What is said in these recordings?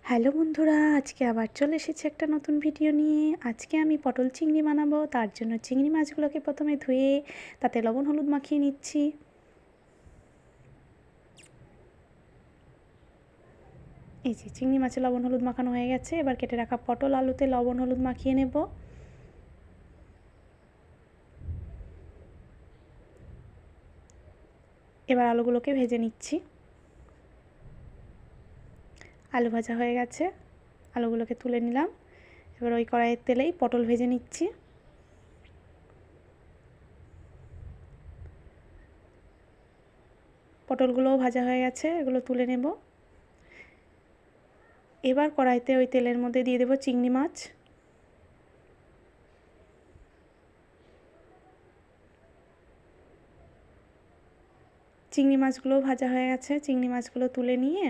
Hello বন্ধুরা, আজকে আবার চলে এসেছি একটা নতুন ভিডিও নিয়ে। আজকে আমি পটল চিংড়ি বানাবো। তার জন্য চিংড়ি মাছগুলোকে প্রথমে ধুয়ে তাতে লবণ হলুদ মাখিয়ে নিচ্ছি। এই যে চিংড়ি মাছে লবণ হলুদ মাখানো হয়ে গেছে। এবার কেটে রাখা পটল আলুতে লবণ হলুদ মাখিয়ে নেব। এবার আলুগুলোকে ভেজে নিচ্ছি। আলু ভাজা হয়ে গেছে, আলুগুলোকে তুলে নিলাম। এবার ওই কড়াইয়ের তেলেই পটল ভেজে নিচ্ছি। পটলগুলোও ভাজা হয়ে গেছে, এগুলো তুলে নেব। এবার কড়াইতে ওই তেলের মধ্যে দিয়ে দেব চিংড়ি মাছ। চিংড়ি মাছগুলোও ভাজা হয়ে গেছে, চিংড়ি মাছগুলো তুলে নিয়ে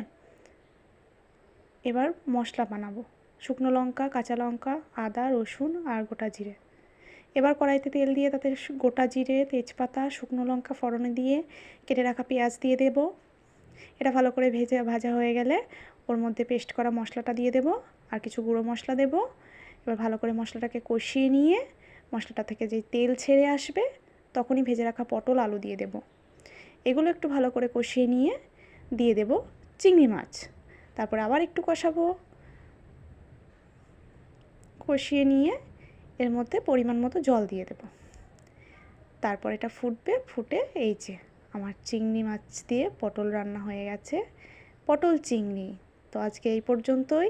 এবার মশলা বানাবো। শুকনো লঙ্কা, কাঁচা লঙ্কা, আদা, রসুন আর গোটা জিরে। এবার কড়াইতে তেল দিয়ে তাতে গোটা জিরে, তেজপাতা, শুকনো লঙ্কা ফোড়নে দিয়ে কেটে রাখা পেঁয়াজ দিয়ে দেব। এটা ভালো করে ভাজা হয়ে গেলে ওর মধ্যে পেস্ট করা মশলাটা দিয়ে দেব আর কিছু গুঁড়ো মশলা দেব। এবার ভালো করে মশলাটাকে কষিয়ে নিয়ে মশলাটা থেকে যে তেল ছেড়ে আসবে তখনই ভেজে রাখা পটল আলু দিয়ে দেব। এগুলো একটু ভালো করে কষিয়ে নিয়ে দিয়ে দেব চিংড়ি মাছ। তারপর আবার একটু কষাবো। কষিয়ে নিয়ে এর মধ্যে পরিমাণ মতো জল দিয়ে দেব। তারপর এটা ফুটবে, ফুটে এই যে আমার চিংড়ি মাছ দিয়ে পটল রান্না হয়ে গেছে, পটল চিংড়ি। তো আজকে এই পর্যন্তই।